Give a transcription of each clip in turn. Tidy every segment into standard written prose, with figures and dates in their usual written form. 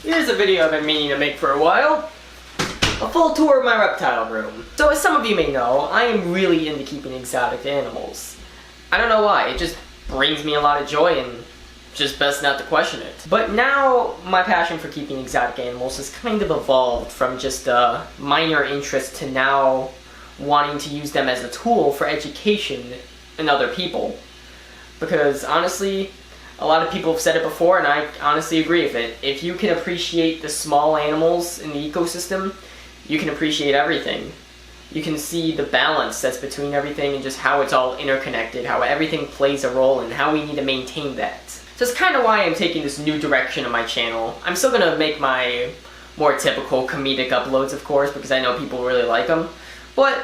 Here's a video I've been meaning to make for a while. A full tour of my reptile room. So as some of you may know, I am really into keeping exotic animals. I don't know why, it just brings me a lot of joy and just best not to question it. But now my passion for keeping exotic animals has kind of evolved from just a minor interest to now wanting to use them as a tool for education in other people. Because honestly, a lot of people have said it before and I honestly agree with it. If you can appreciate the small animals in the ecosystem, you can appreciate everything. You can see the balance that's between everything and just how it's all interconnected, how everything plays a role and how we need to maintain that. So it's kind of why I'm taking this new direction on my channel. I'm still going to make my more typical comedic uploads, of course, because I know people really like them. But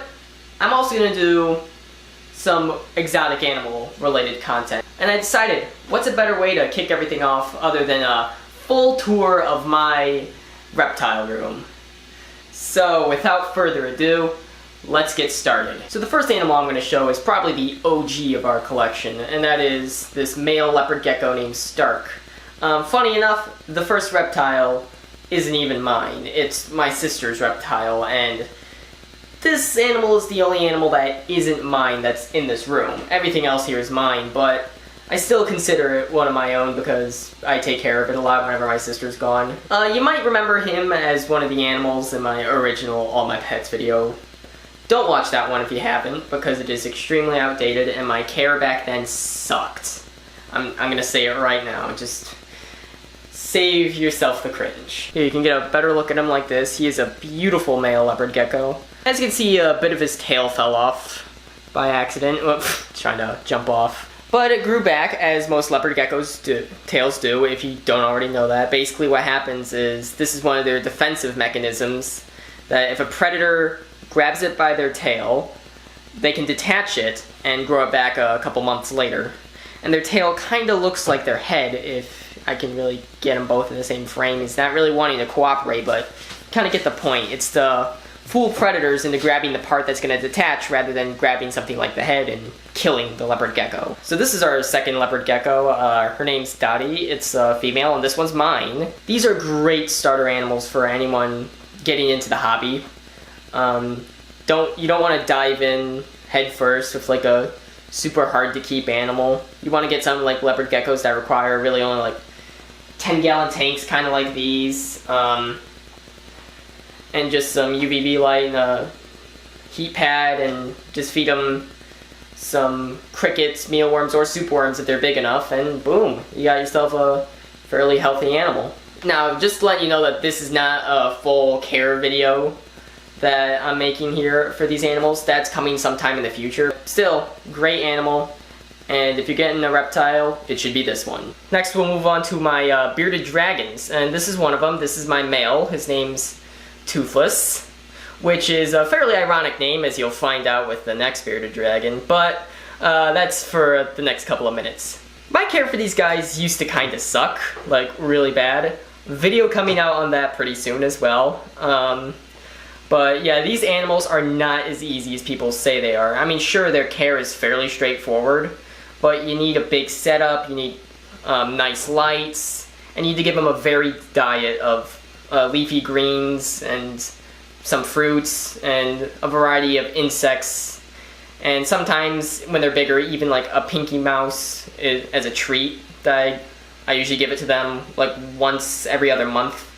I'm also going to do some exotic animal related content. And I decided, what's a better way to kick everything off other than a full tour of my reptile room. So without further ado, let's get started. So the first animal I'm going to show is probably the OG of our collection, and that is this male leopard gecko named Stark. Funny enough, the first reptile isn't even mine. It's my sister's reptile, and this animal is the only animal that isn't mine that's in this room. Everything else here is mine, but I still consider it one of my own because I take care of it a lot whenever my sister's gone. You might remember him as one of the animals in my original All My Pets video. Don't watch that one if you haven't, because it is extremely outdated and my care back then sucked. I'm gonna say it right now, just save yourself the cringe. Here, you can get a better look at him like this. He is a beautiful male leopard gecko. As you can see, a bit of his tail fell off by accident. Trying to jump off. But it grew back, as most leopard geckos' tails do, if you don't already know that. Basically what happens is, this is one of their defensive mechanisms, that if a predator grabs it by their tail, they can detach it and grow it back a couple months later. And their tail kind of looks like their head, if I can really get them both in the same frame. It's not really wanting to cooperate, but kind of get the point. It's to fool predators into grabbing the part that's going to detach rather than grabbing something like the head and killing the leopard gecko. So this is our second leopard gecko. Her name's Dottie. It's a female, and this one's mine. These are great starter animals for anyone getting into the hobby. You don't want to dive in head first with like a super hard to keep animal. You want to get something like leopard geckos that require really only like 10-gallon tanks, kind of like these. And just some UVB light and a heat pad, and just feed them some crickets, mealworms, or soup worms if they're big enough, and boom, you got yourself a fairly healthy animal. Now, just to let you know that this is not a full care video that I'm making here for these animals. That's coming sometime in the future. Still, great animal, and if you're getting a reptile, it should be this one. Next, we'll move on to my bearded dragons, and this is one of them. This is my male. His name's Toothless, which is a fairly ironic name, as you'll find out with the next bearded dragon, but that's for the next couple of minutes. My care for these guys used to kind of suck, like really bad. Video coming out on that pretty soon as well. But yeah, these animals are not as easy as people say they are. I mean, sure, their care is fairly straightforward, but you need a big setup, you need nice lights, and you need to give them a varied diet of leafy greens and some fruits and a variety of insects, and sometimes when they're bigger, even like a pinky mouse as a treat that I usually give it to them like once every other month,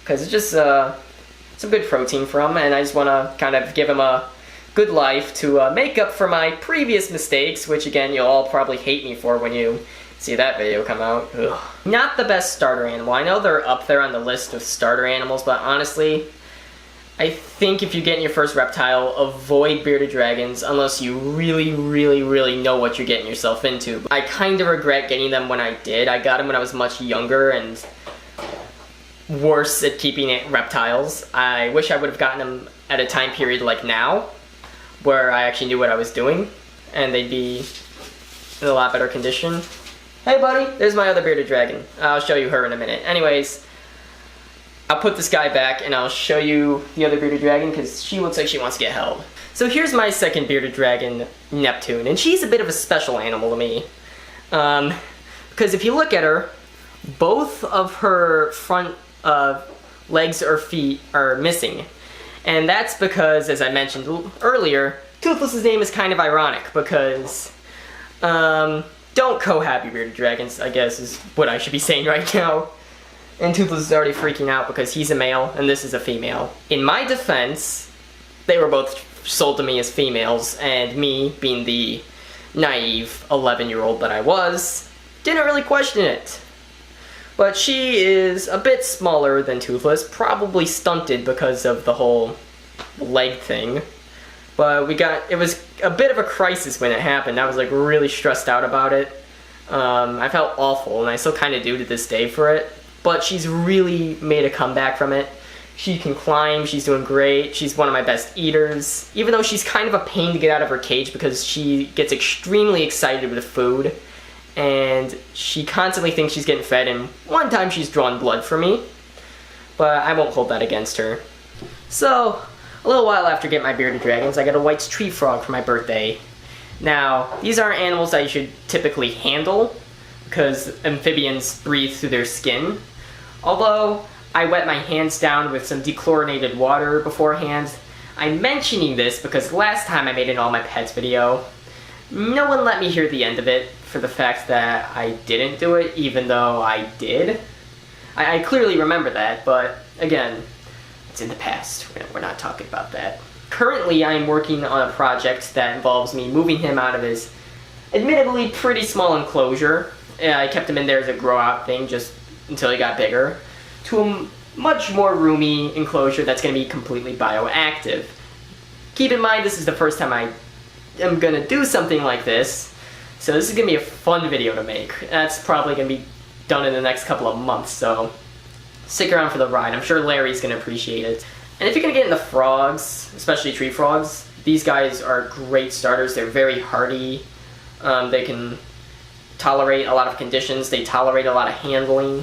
because it's just some good protein for them, and I just want to kind of give them a good life to make up for my previous mistakes, which again you'll all probably hate me for when you see that video come out. Ugh. Not the best starter animal. I know they're up there on the list of starter animals, but honestly, I think if you get in your first reptile, avoid bearded dragons unless you really, really, really know what you're getting yourself into. I kind of regret getting them when I did. I got them when I was much younger and worse at keeping reptiles. I wish I would have gotten them at a time period like now, where I actually knew what I was doing, and they'd be in a lot better condition. Hey buddy, there's my other bearded dragon. I'll show you her in a minute. Anyways, I'll put this guy back and I'll show you the other bearded dragon because she looks like she wants to get held. So here's my second bearded dragon, Neptune, and she's a bit of a special animal to me. Because if you look at her, both of her front legs or feet are missing. And that's because, as I mentioned earlier, Toothless's name is kind of ironic because, don't cohabit bearded dragons, I guess is what I should be saying right now. And Toothless is already freaking out because he's a male and this is a female. In my defense, they were both sold to me as females, and me, being the naive 11-year-old that I was, didn't really question it. But she is a bit smaller than Toothless, probably stunted because of the whole leg thing. But it was a bit of a crisis when it happened. I was like really stressed out about it. I felt awful, and I still kind of do to this day for it. But she's really made a comeback from it. She can climb, she's doing great, she's one of my best eaters. Even though she's kind of a pain to get out of her cage because she gets extremely excited with food. And she constantly thinks she's getting fed, and one time she's drawn blood for me. But I won't hold that against her. So, a little while after getting my bearded dragons, I got a white tree frog for my birthday. Now, these aren't animals that you should typically handle, because amphibians breathe through their skin. Although, I wet my hands down with some dechlorinated water beforehand. I'm mentioning this because last time I made an All My Pets video, no one let me hear the end of it for the fact that I didn't do it, even though I did. I clearly remember that, but again, it's in the past. We're not talking about that. Currently, I'm working on a project that involves me moving him out of his admittedly pretty small enclosure. I kept him in there as a grow-out thing just until he got bigger, to a much more roomy enclosure that's going to be completely bioactive. Keep in mind, this is the first time I am going to do something like this, so this is going to be a fun video to make. That's probably going to be done in the next couple of months, so stick around for the ride. I'm sure Larry's going to appreciate it. And if you're going to get into frogs, especially tree frogs, these guys are great starters. They're very hardy. They can tolerate a lot of conditions. They tolerate a lot of handling.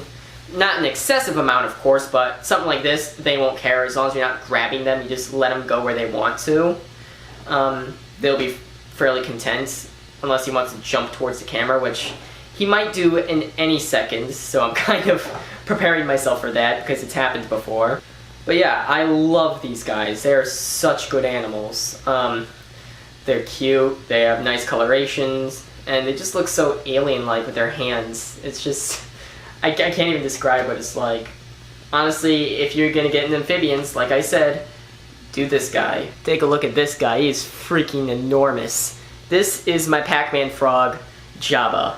Not an excessive amount, of course, but something like this, they won't care. As long as you're not grabbing them, you just let them go where they want to. They'll be fairly content, unless he wants to jump towards the camera, which he might do in any second, so I'm kind of preparing myself for that, because it's happened before. But yeah, I love these guys. They're such good animals. They're cute, they have nice colorations, and they just look so alien-like with their hands. It's just, I can't even describe what it's like. Honestly, if you're gonna get into amphibians, like I said, do this guy. Take a look at this guy, he is freaking enormous. This is my Pac-Man frog, Jabba.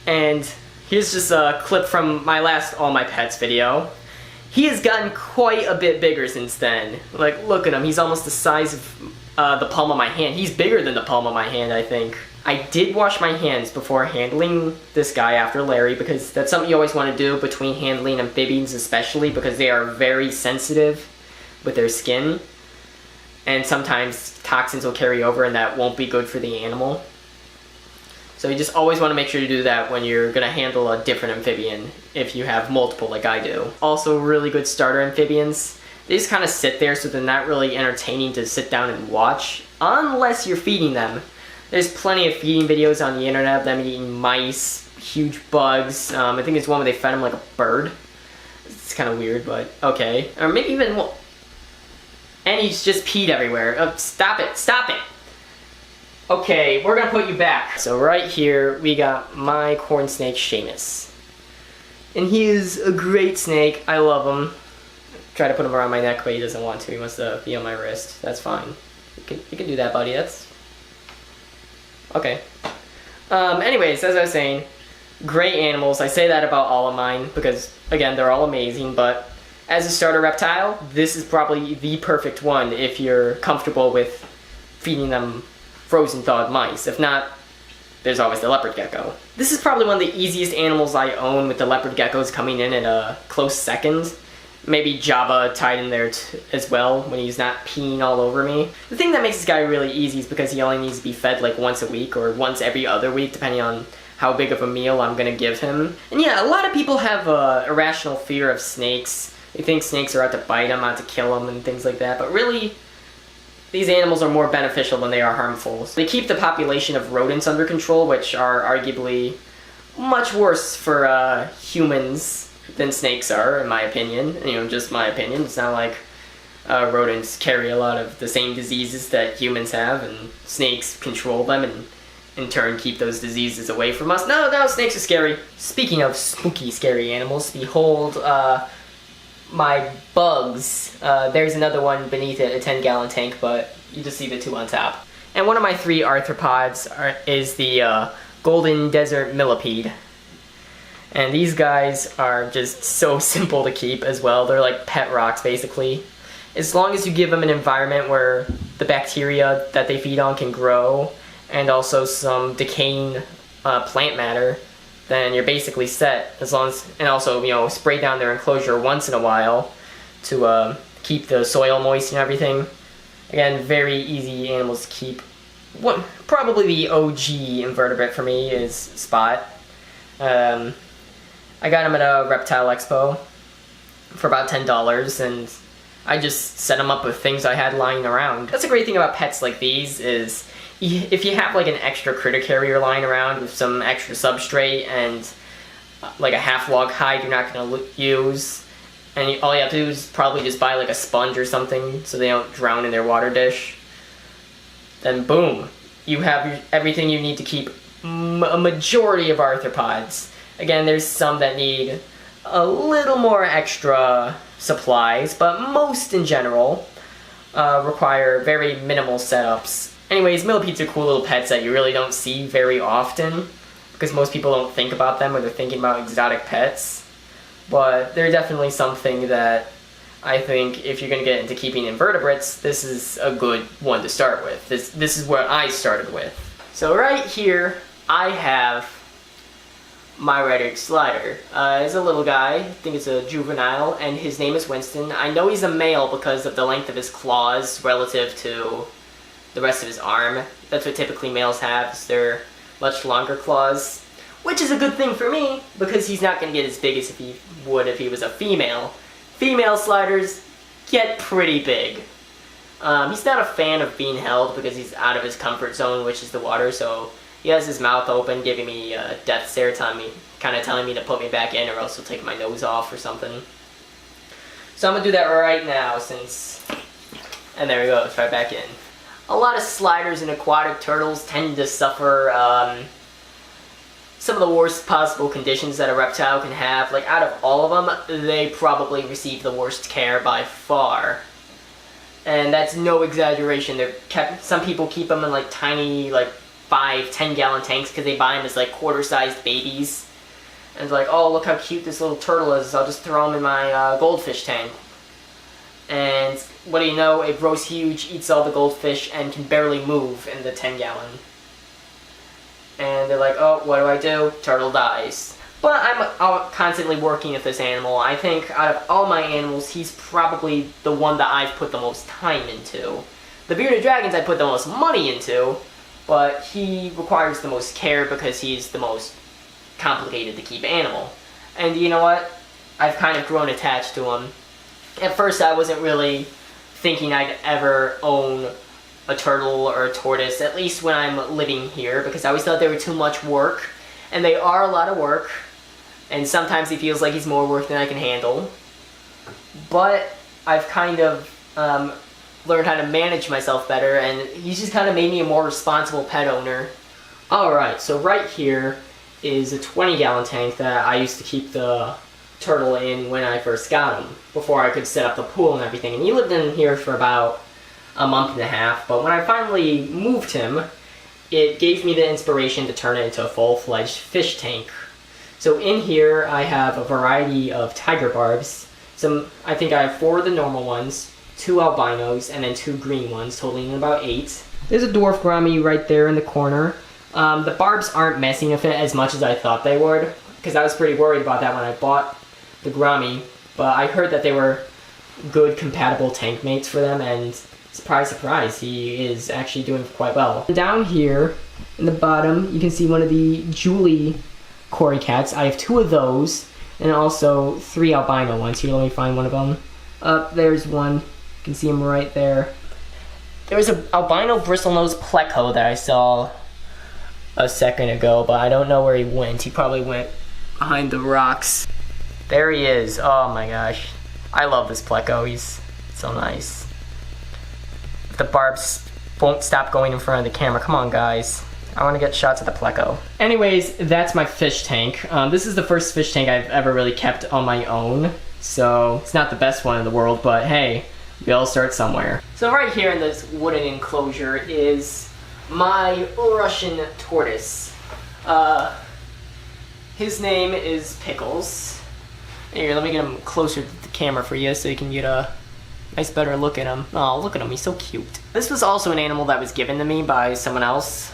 And here's just a clip from my last All My Pets video. He has gotten quite a bit bigger since then. Like, look at him, he's almost the size of the palm of my hand. He's bigger than the palm of my hand, I think. I did wash my hands before handling this guy after Larry, because that's something you always want to do between handling amphibians, especially because they are very sensitive with their skin. And sometimes toxins will carry over and that won't be good for the animal. So you just always want to make sure to do that when you're going to handle a different amphibian, if you have multiple like I do. Also, really good starter amphibians, they just kind of sit there, so they're not really entertaining to sit down and watch, unless you're feeding them. There's plenty of feeding videos on the internet of them eating mice, huge bugs. I think there's one where they fed him like a bird. It's kind of weird, but okay. Or maybe even, well, and he's just peed everywhere. Stop it, stop it! Okay, we're gonna put you back. So right here, we got my corn snake, Seamus. And he is a great snake, I love him. Try to put him around my neck, but he doesn't want to. He wants to be on my wrist. That's fine. You can do that, buddy, that's... Okay. Anyways, as I was saying, great animals. I say that about all of mine, because, again, they're all amazing, but as a starter reptile, this is probably the perfect one if you're comfortable with feeding them frozen thawed mice. If not, there's always the leopard gecko. This is probably one of the easiest animals I own, with the leopard geckos coming in at a close second. Maybe Jabba tied in there as well, when he's not peeing all over me. The thing that makes this guy really easy is because he only needs to be fed like once a week, or once every other week, depending on how big of a meal I'm gonna give him. And yeah, a lot of people have a irrational fear of snakes. They think snakes are out to bite them, out to kill them, and things like that, but really, these animals are more beneficial than they are harmful. So they keep the population of rodents under control, which are arguably much worse for humans than snakes are, in my opinion. You know, just my opinion. It's not like rodents carry a lot of the same diseases that humans have, and snakes control them and in turn keep those diseases away from us. No, snakes are scary. Speaking of spooky, scary animals, behold my bugs. There's another one beneath it, a 10-gallon tank, but you just see the two on top. And one of my 3 arthropods is the golden desert millipede. And these guys are just so simple to keep as well. They're like pet rocks, basically. As long as you give them an environment where the bacteria that they feed on can grow, and also some decaying plant matter, then you're basically set. As long as, and also, you know, spray down their enclosure once in a while to keep the soil moist and everything. Again, very easy animals to keep. Probably the OG invertebrate for me is Spot. I got him at a Reptile Expo for about $10, and I just set him up with things I had lying around. That's the great thing about pets like these is if you have like an extra critter carrier lying around with some extra substrate and like a half log hide you're not going to use, and all you have to do is probably just buy like a sponge or something so they don't drown in their water dish, then boom, you have everything you need to keep a majority of arthropods. Again, there's some that need a little more extra supplies, but most in general require very minimal setups. Anyways, millipedes are cool little pets that you really don't see very often because most people don't think about them when they're thinking about exotic pets. But they're definitely something that I think if you're going to get into keeping invertebrates, this is a good one to start with. This is what I started with. So right here, I have my red-eared slider. He's a little guy, I think it's a juvenile, and his name is Winston. I know he's a male because of the length of his claws relative to the rest of his arm. That's what typically males have, is their much longer claws. Which is a good thing for me, because he's not going to get as big as if he would if he was a female. Female sliders get pretty big. He's not a fan of being held because he's out of his comfort zone, which is the water, so he has his mouth open, giving me a death stare, telling me to put me back in, or else he'll take my nose off or something. So I'm going to do that right now, and there we go, it's right back in. A lot of sliders and aquatic turtles tend to suffer some of the worst possible conditions that a reptile can have. Like, out of all of them, they probably receive the worst care by far. And that's no exaggeration. Some people keep them in like tiny, like 5-10 gallon tanks because they buy them as like quarter-sized babies. And it's like, oh, look how cute this little turtle is, I'll just throw him in my goldfish tank. And what do you know, it grows huge, eats all the goldfish, and can barely move in the 10 gallon. And they're like, oh, what do I do? Turtle dies. But I'm constantly working with this animal. I think out of all my animals, he's probably the one that I've put the most time into. The bearded dragons I put the most money into, but he requires the most care because he's the most complicated to keep animal. And you know what? I've kind of grown attached to him. At first I wasn't really thinking I'd ever own a turtle or a tortoise, at least when I'm living here, because I always thought they were too much work, and they are a lot of work, and sometimes he feels like he's more work than I can handle. But I've kind of learned how to manage myself better, and he's just kind of made me a more responsible pet owner. Alright, so right here is a 20-gallon tank that I used to keep the turtle in when I first got him, before I could set up the pool and everything. And he lived in here for about a month and a half, but when I finally moved him, it gave me the inspiration to turn it into a full-fledged fish tank. So in here I have a variety of tiger barbs. I think I have 4 of the normal ones, 2 albinos, and then 2 green ones, totaling about 8. There's a dwarf gourami right there in the corner. The barbs aren't messing with it as much as I thought they would, because I was pretty worried about that when I bought the gourami, but I heard that they were good compatible tank mates for them, and surprise, surprise, he is actually doing quite well. Down here in the bottom, you can see one of the Julie Cory cats. I have 2 of those, and also 3 albino ones. Here, let me find one of them. There's one. You can see him right there. There was an albino bristlenose pleco that I saw a second ago, but I don't know where he went. He probably went behind the rocks. There he is. Oh my gosh. I love this pleco. He's so nice. The barbs won't stop going in front of the camera. Come on, guys. I want to get shots of the pleco. Anyways, that's my fish tank. This is the first fish tank I've ever really kept on my own. So it's not the best one in the world, but hey, we all start somewhere. So right here in this wooden enclosure is my Russian tortoise. His name is Pickles. Here, let me get him closer to the camera for you so you can get a nice better look at him. Oh, look at him, he's so cute. This was also an animal that was given to me by someone else.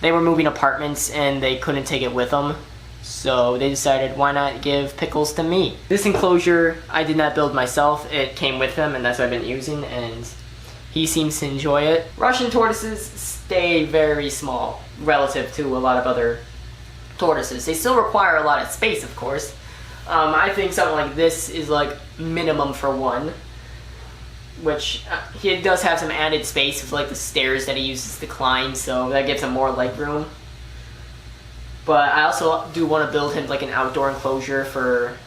They were moving apartments and they couldn't take it with them. So they decided, why not give Pickles to me? This enclosure, I did not build myself. It came with them and that's what I've been using, and he seems to enjoy it. Russian tortoises stay very small relative to a lot of other tortoises. They still require a lot of space, of course. I think something like this is like minimum for one, which he does have some added space with like the stairs that he uses to climb, so that gives him more leg room. But I also do want to build him like an outdoor enclosure for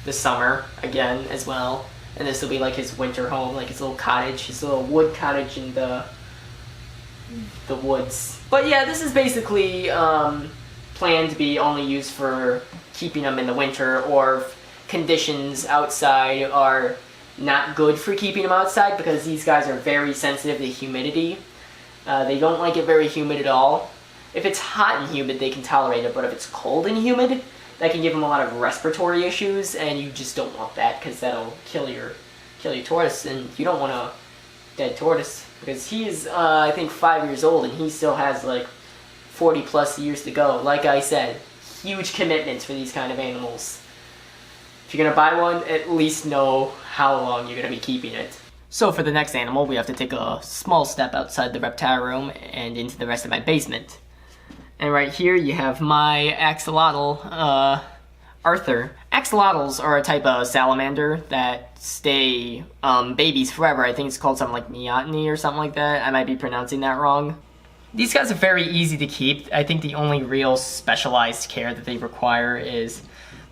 the summer again as well, and this will be like his winter home, like his little cottage, his little wood cottage in the woods. But yeah, this is basically planned to be only used for keeping them in the winter, or conditions outside are not good for keeping them outside, because these guys are very sensitive to humidity. They don't like it very humid at all. If it's hot and humid, they can tolerate it, but if it's cold and humid, that can give them a lot of respiratory issues, and you just don't want that, because that'll kill your tortoise, and you don't want a dead tortoise, because he's I think 5 years old and he still has like 40 plus years to go. Like I said, huge commitments for these kind of animals. If you're gonna buy one, at least know how long you're gonna be keeping it. So for the next animal, we have to take a small step outside the reptile room and into the rest of my basement. And right here you have my axolotl, Arthur. Axolotls are a type of salamander that stay babies forever. I think it's called something like Miotany or something like that. I might be pronouncing that wrong. These guys are very easy to keep. I think the only real specialized care that they require is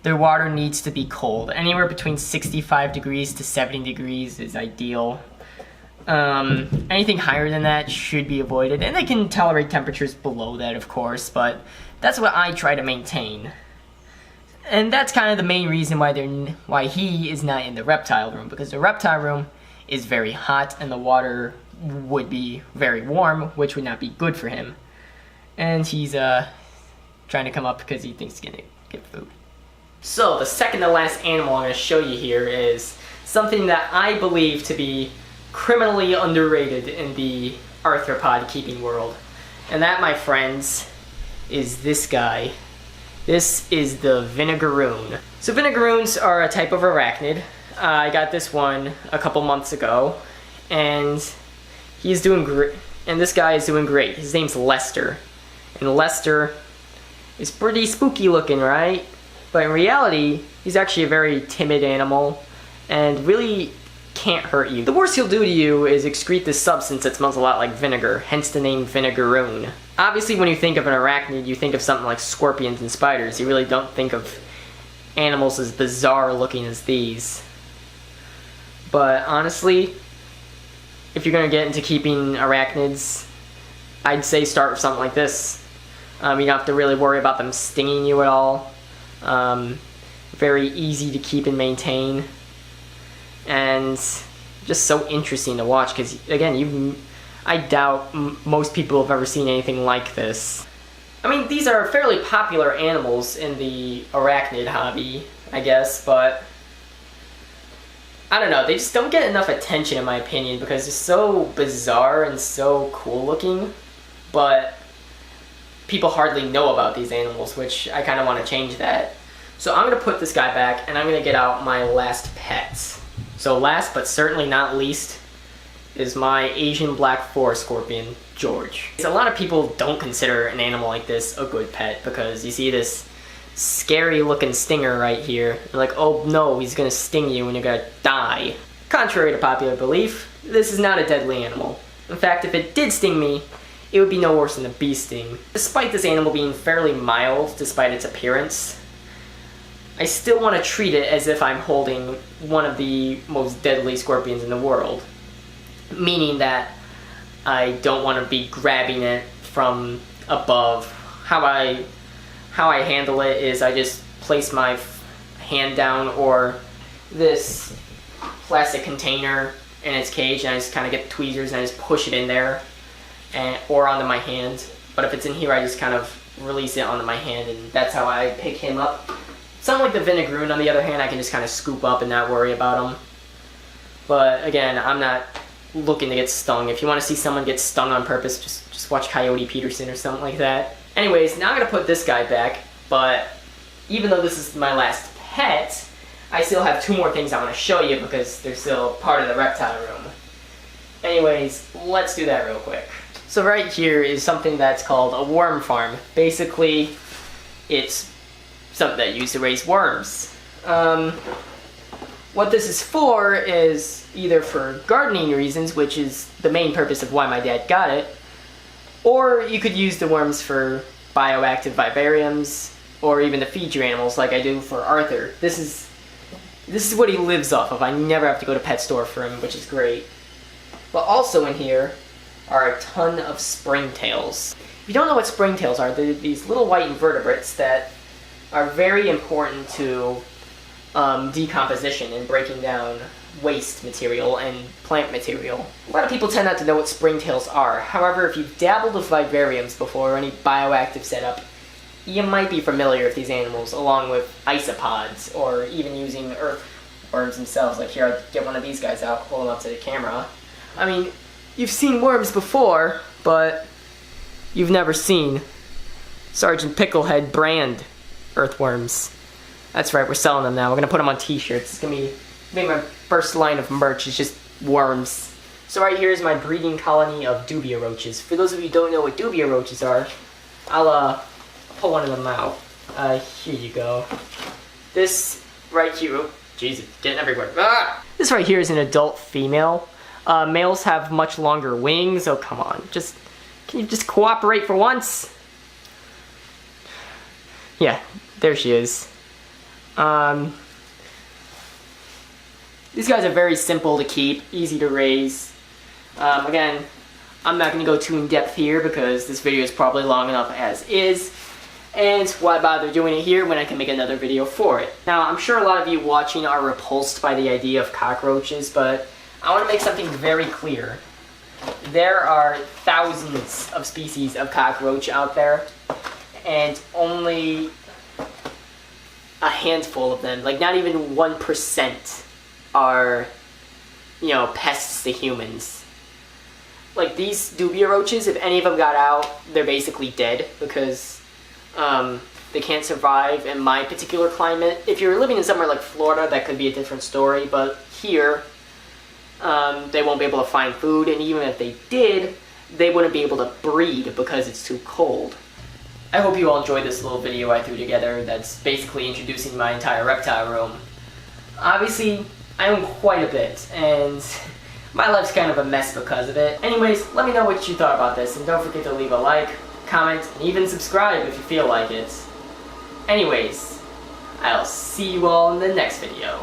their water needs to be cold. Anywhere between 65 degrees to 70 degrees is ideal. Anything higher than that should be avoided, and they can tolerate temperatures below that, of course, but that's what I try to maintain. And that's kind of the main reason why he is not in the reptile room, because the reptile room is very hot and the water would be very warm, which would not be good for him. And he's trying to come up because he thinks he's gonna get food. So the second to last animal I'm going to show you here is something that I believe to be criminally underrated in the arthropod keeping world. And that, my friends, is this guy. This is the vinegaroon. So vinegaroons are a type of arachnid. I got this one a couple months ago, and he's doing great. And this guy is doing great. His name's Lester. And Lester is pretty spooky looking, right? But in reality, he's actually a very timid animal and really can't hurt you. The worst he'll do to you is excrete this substance that smells a lot like vinegar, hence the name vinegaroon. Obviously, when you think of an arachnid, you think of something like scorpions and spiders. You really don't think of animals as bizarre looking as these. But honestly, if you're going to get into keeping arachnids, I'd say start with something like this. You don't have to really worry about them stinging you at all. Very easy to keep and maintain, and just so interesting to watch, because again, I doubt most people have ever seen anything like this. I mean, these are fairly popular animals in the arachnid hobby, I guess, but I don't know, they just don't get enough attention in my opinion, because they're so bizarre and so cool looking, but people hardly know about these animals, which I kind of want to change that. So I'm going to put this guy back, and I'm going to get out my last pets. So last but certainly not least is my Asian black forest scorpion, George. A lot of people don't consider an animal like this a good pet, because you see this scary looking stinger right here. You're like, oh no, he's going to sting you and you're going to die. Contrary to popular belief, this is not a deadly animal. In fact, if it did sting me, it would be no worse than a bee sting. Despite this animal being fairly mild, despite its appearance, I still want to treat it as if I'm holding one of the most deadly scorpions in the world. Meaning that I don't want to be grabbing it from above. How I handle it is I just place my hand down or this plastic container in its cage, and I just kind of get the tweezers and I just push it in there, or onto my hand. But if it's in here, I just kind of release it onto my hand, and that's how I pick him up. Something like the Vinegaroon, on the other hand, I can just kind of scoop up and not worry about him. But again, I'm not looking to get stung. If you want to see someone get stung on purpose, just watch Coyote Peterson or something like that. Anyways, now I'm going to put this guy back, but even though this is my last pet, I still have 2 more things I want to show you because they're still part of the reptile room. Anyways, let's do that real quick. So right here is something that's called a worm farm. Basically, it's something that you use to raise worms. What this is for is either for gardening reasons, which is the main purpose of why my dad got it, or you could use the worms for bioactive vivariums, or even to feed your animals like I do for Arthur. This is what he lives off of. I never have to go to pet store for him, which is great. But also in here are a ton of springtails. If you don't know what springtails are, they're these little white invertebrates that are very important to decomposition and breaking down waste material and plant material. A lot of people tend not to know what springtails are. However, if you've dabbled with vivariums before or any bioactive setup, you might be familiar with these animals, along with isopods, or even using earthworms themselves. Like here, I'll get one of these guys out, hold them up to the camera. I mean, you've seen worms before, but you've never seen Sergeant Picklehead brand earthworms. That's right, we're selling them now. We're gonna put them on t-shirts. It's gonna be my first line of merch. It's just worms. So right here is my breeding colony of dubia roaches. For those of you who don't know what dubia roaches are, I'll pull one of them out. Here you go. This right here, oh, Jesus, getting everywhere. Ah! This right here is an adult female. Males have much longer wings, oh come on. Can you just cooperate for once? Yeah, there she is. These guys are very simple to keep, easy to raise. Again, I'm not going to go too in depth here because this video is probably long enough as is. And why bother doing it here when I can make another video for it? Now, I'm sure a lot of you watching are repulsed by the idea of cockroaches, but I want to make something very clear. There are thousands of species of cockroach out there, and only a handful of them, like not even 1%, are, you know, pests to humans. Like these dubia roaches, if any of them got out, they're basically dead because they can't survive in my particular climate. If you're living in somewhere like Florida, that could be a different story, but here, they won't be able to find food, and even if they did, they wouldn't be able to breed because it's too cold. I hope you all enjoyed this little video I threw together that's basically introducing my entire reptile room. Obviously, I own quite a bit, and my life's kind of a mess because of it. Anyways, let me know what you thought about this, and don't forget to leave a like, comment, and even subscribe if you feel like it. Anyways, I'll see you all in the next video.